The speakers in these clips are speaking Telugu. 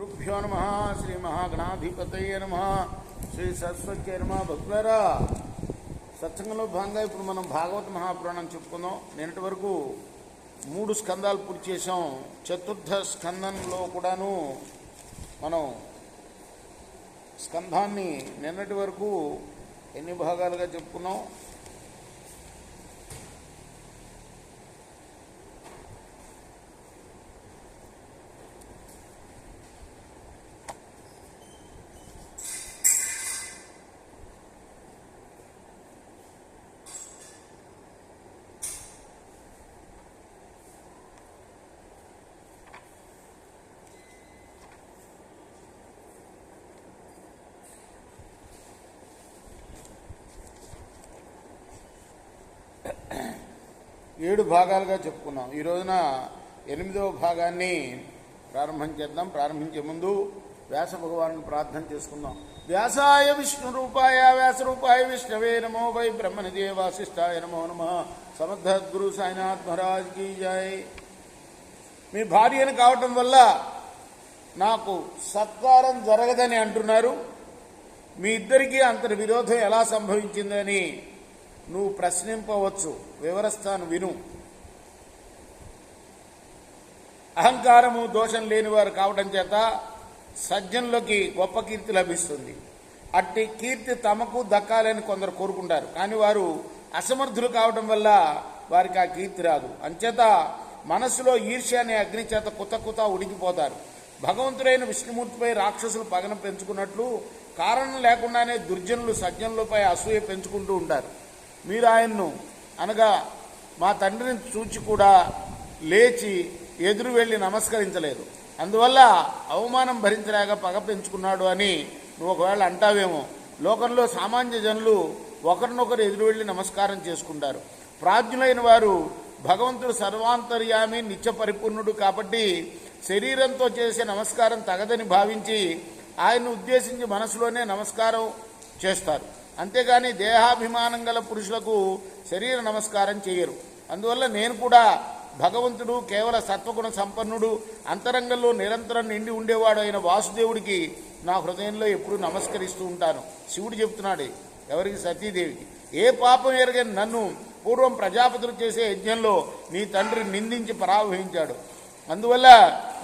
శ్రీగురుభ్యో నమ. శ్రీ మహాగణాధిపతయ నమ. శ్రీ సరస్వతి నమ. భక్తులారా, సత్సంగంలో భాగంగా ఇప్పుడు మనం భాగవత మహాపురాణం చెప్పుకుందాం. నిన్నటి వరకు 3 స్కందాలు పూర్తి చేసాం. చతుర్థ స్కందంలో కూడాను మనం స్కంధాన్ని నిన్నటి వరకు ఎన్ని భాగాలుగా చెప్పుకున్నాం? 7 భాగాలుగా చెప్పుకున్నాం. ఈ రోజున 8వ భాగాన్ని ప్రారంభం చేద్దాం. ప్రారంభించే ముందు వ్యాస భగవాను ప్రార్థన చేసుకుందాం. వ్యాసాయ విష్ణు రూపాయ వ్యాస రూపాయ విష్ణవే నమో వై బ్రహ్మనిదే వాసిష్ఠాయ నమో నమ. సమర్థద్గురు సాయినాథ్ మహారాజ్ కీ జై. మీ భార్యను కావటం వల్ల నాకు సత్కారం జరగదని అంటున్నారు. మీ ఇద్దరికీ అంతటి విరోధం ఎలా సంభవించిందని నువ్వు ప్రశ్నింపవచ్చు. వివరిస్తాను, విను. అహంకారము దోషం లేనివారు కావడం చేత సజ్జనులకి గొప్ప కీర్తి లభిస్తుంది. అట్టి కీర్తి తమకు దక్కాలని కొందరు కోరుకుంటారు. కానీ వారు అసమర్థులు కావడం వల్ల వారికి ఆ కీర్తి రాదు. అంచేత మనస్సులో ఈర్ష్య అనే అగ్ని చేత కుత ఉడికిపోతారు. భగవంతుడైన విష్ణుమూర్తిపై రాక్షసులు పగన పెంచుకున్నట్లు కారణం లేకుండానే దుర్జనులు సజ్జనులపై అసూయ పెంచుకుంటూ ఉంటారు. మీరు ఆయన్ను అనగా మా తండ్రిని చూచి కూడా లేచి ఎదురు వెళ్ళి నమస్కరించలేదు. అందువల్ల అవమానం భరించలేక పగ పెంచుకున్నాడు అని నువ్వు ఒకవేళ అంటావేమో. లోకంలో సామాన్య జనులు ఒకరినొకరు ఎదురు వెళ్ళి నమస్కారం చేసుకుంటారు. ప్రాజ్ఞులైన వారు భగవంతుడు సర్వాంతర్యామి నిత్య పరిపూర్ణుడు కాబట్టి శరీరంతో చేసే నమస్కారం తగదని భావించి ఆయన్ను ఉద్దేశించి మనసులోనే నమస్కారం చేస్తారు. అంతేగాని దేహాభిమానం గల పురుషులకు శరీర నమస్కారం చేయరు. అందువల్ల నేను కూడా భగవంతుడు కేవల సత్వగుణ సంపన్నుడు, అంతరంగంలో నిరంతరం నిండి ఉండేవాడు అయిన వాసుదేవుడికి నా హృదయంలో ఎప్పుడూ నమస్కరిస్తూ ఉంటాను. శివుడు చెప్తున్నాడు ఎవరికి? సతీదేవికి. ఏ పాపం ఎరగని నన్ను పూర్వం ప్రజాపతులు చేసే యజ్ఞంలో నీ తండ్రి నిందించి పరావహించాడు. అందువల్ల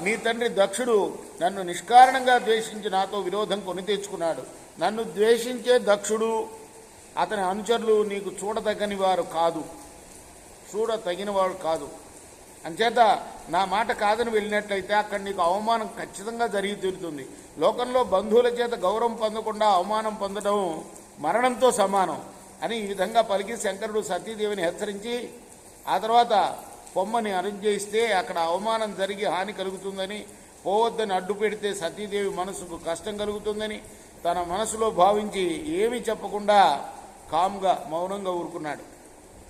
నీ తండ్రి దక్షుడు నన్ను నిష్కారణంగా ద్వేషించి నాతో విరోధం కొని తెచ్చుకున్నాడు. నన్ను ద్వేషించే దక్షుడు అతని అనుచరులు నీకు చూడదగ్గని వారు కాదు, చూడతగిన వాడు కాదు. అంచేత నా మాట కాదని వెళ్ళినట్లయితే అక్కడ నీకు అవమానం ఖచ్చితంగా జరిగి తీరుతుంది. లోకంలో బంధువుల చేత గౌరవం పొందకుండా అవమానం పొందడం మరణంతో సమానం అని ఈ విధంగా పలికి శంకరుడు సతీదేవిని హెచ్చరించి ఆ తర్వాత పొమ్మని అనుజ్ఞయిస్తే అక్కడ అవమానం జరిగి హాని కలుగుతుందని, పోవద్దని అడ్డు పెడితే సతీదేవి మనసుకు కష్టం కలుగుతుందని తన మనసులో భావించి ఏమీ చెప్పకుండా కామ్గా మౌనంగా ఊరుకున్నాడు.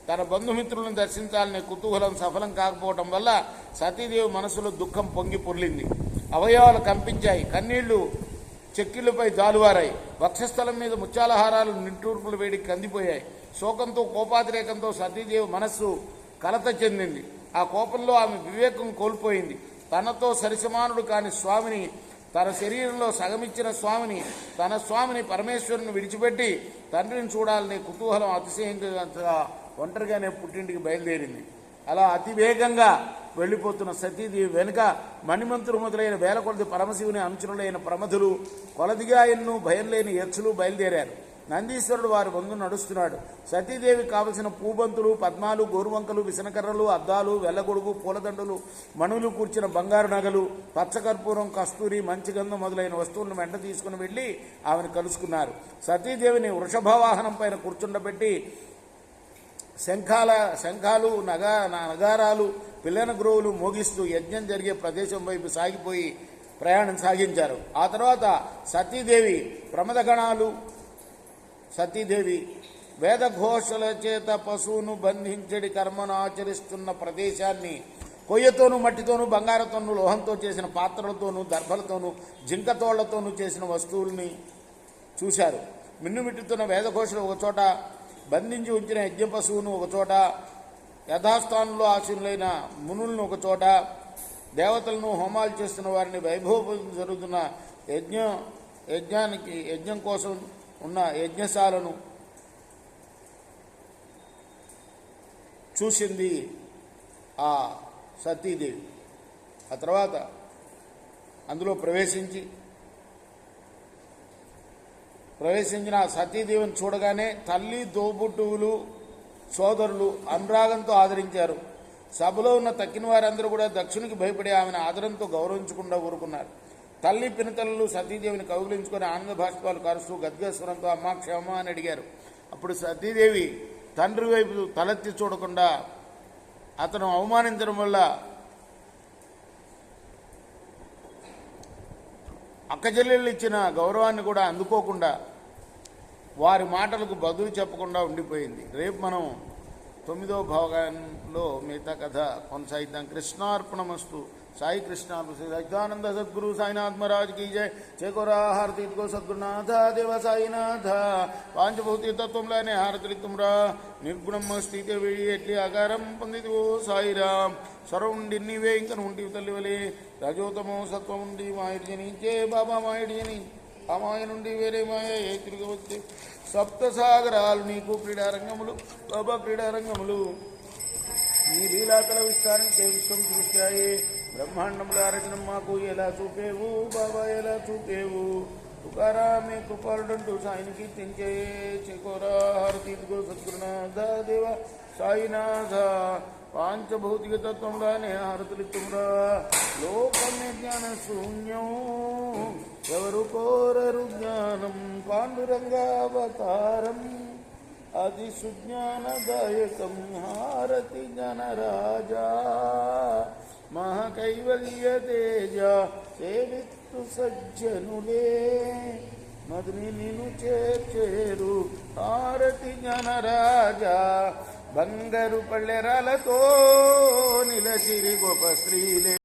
తన బంధుమిత్రులను దర్శించాలనే కుతూహలం సఫలం కాకపోవటం వల్ల సతీదేవి మనసులో దుఃఖం పొంగి పొర్లింది. అవయవాలు కంపించాయి, కన్నీళ్లు చెక్కిళ్లపై జాలువారాయి, వక్షస్థలం మీద ముత్యాలహారాలు నిట్టూర్పులు వేడి కందిపోయాయి. శోకంతో కోపాతిరేకంతో సతీదేవి మనస్సు కలత చెందింది. ఆ కోపంలో ఆమె వివేకం కోల్పోయింది. తనతో సరిసమానుడు కాని స్వామిని, తన శరీరంలో సగమిచ్చిన స్వామిని, తన స్వామిని పరమేశ్వరుని విడిచిపెట్టి తండ్రిని చూడాలనే కుతూహలం అతిశయంగా ఒంటరిగానే పుట్టింటికి బయలుదేరింది. అలా అతివేగంగా వెళ్ళిపోతున్న సతీదేవి వెనుక మణిమంతులు మొదలైన వేల కొలది పరమశివుని అనుచరులైన ప్రమధులు, కొలదిగా ఎన్నో భయం లేని యక్షులు బయలుదేరారు. నందీశ్వరుడు వారి ముందు నడుస్తున్నాడు. సతీదేవికి కావలసిన పూబంతులు, పద్మాలు, గోరువంకలు, విసనకర్రలు, అద్దాలు, వెల్లగొడుగు, పూలదండలు, మణులు కూర్చిన బంగారు నగలు, పచ్చకర్పూరం, కస్తూరి, మంచిగంధం మొదలైన వస్తువులను వెంట తీసుకుని వెళ్లి ఆమెను కలుసుకున్నారు. సతీదేవిని వృషభవాహనం పైన కూర్చుండబెట్టి శంఖాలు, నగారాలు, పిల్లన గ్రోవులు మోగిస్తూ యజ్ఞం జరిగే ప్రదేశం వైపు సాగిపోయి ప్రయాణం సాగించారు. ఆ తర్వాత సతీదేవి వేదఘోషల చేత పశువును బంధించడి కర్మను ఆచరిస్తున్న ప్రదేశాన్ని కొయ్యతోనూ, మట్టితోనూ, బంగారంతోనూ, లోహంతో చేసిన పాత్రలతోనూ, దర్భలతోనూ, జింకతోళ్లతోనూ చేసిన వస్తువుల్ని చూశారు. మిన్నుమిట్టుతున్న వేదఘోషలు ఒకచోట, బంధించి ఉంచిన యజ్ఞ పశువును ఒకచోట, యథాస్థానంలో ఆశీనులైన మునులను ఒకచోట, దేవతలను హోమాలు చేస్తున్న వారిని వైభవం జరుగుతున్న యజ్ఞం కోసం ఉన్న యజ్ఞశాలను చూసింది ఆ సతీదేవి. ఆ తర్వాత అందులో ప్రవేశించిన ఆ సతీదేవిని చూడగానే తల్లి, తోబుట్టువులు, సోదరులు అనురాగంతో ఆదరించారు. సభలో ఉన్న తక్కిన వారందరూ కూడా దక్షునికి భయపడి ఆమెను ఆదరంతో గౌరవించకుండా ఊరుకున్నారు. తల్లి, పినతల్లు సతీదేవిని కౌగిలించుకొని ఆనంద భాష్పాలు కారుస్తూ గద్గస్వరంతో అమ్మా క్షమ అని అడిగారు. అప్పుడు సతీదేవి తండ్రి వైపు తలెత్తి చూడకుండా అతను అవమానించడం వల్ల అక్కచెల్లెళ్ళు ఇచ్చిన గౌరవాన్ని కూడా అందుకోకుండా వారి మాటలకు బదులు చెప్పకుండా ఉండిపోయింది. రేపు మనం 9వ భాగంలో మిగతా కథ కొనసాగిద్దాం. కృష్ణార్పణమస్తు. సాయి కృష్ణ సచిదానంద సద్గురు సాయినాథ్ మహారాజ్ की जय. చేకోరా హారతి ఇదిగో సద్గురునాథ దేవ సాయినాథ. పాంచభౌతిక తత్వంలోనే హారతిత్తుమ్రా. నిర్గుణం స్థితి వెళ్ళి ఎట్లి ఆకారం పొందిది ఓ సాయిరామ్. సర్వుండి నీవే ఇంక ఉంటివి తల్లివలే. రజోతమో సత్వం ఉండి మాయుడు జనించే బాబా మాయుడు జని. ఆ మాయ నుండి వేరే మాయ ఏ తిరిగి వచ్చే. సప్తసాగరాలు నీకు క్రీడారంగములు బాబా క్రీడారంగములు. నీ లీలాతల విస్తారంకే విశ్వం చూశాయే. బ్రహ్మాండముల రచనం మాకు ఎలా చూపేవు బాబా ఎలా చూపేవు. తుకారామే కృపాలుడంటూ సాయిని కీర్తించే. చెకోరా హారతి ఇదిగో సద్గురునాథ దేవ సాయినాథ. పాంచభౌతిక తత్వంగానే హారతులిత్తుమ్రా. లోకమే జ్ఞాన శూన్యం ఎవరు కోరరు జ్ఞానం. పాండురంగావతారం అది సుజ్ఞానదాయకం. హారతి జనరాజా మహాకైవల్య తేజ. సేవిత్తు సజ్జనులే మదిని నిన్ను చేర్చేరు. హారతి జనరాజా బంగారు పళ్ళెరాలతో నిలచిరి గొప్ప స్త్రీలే.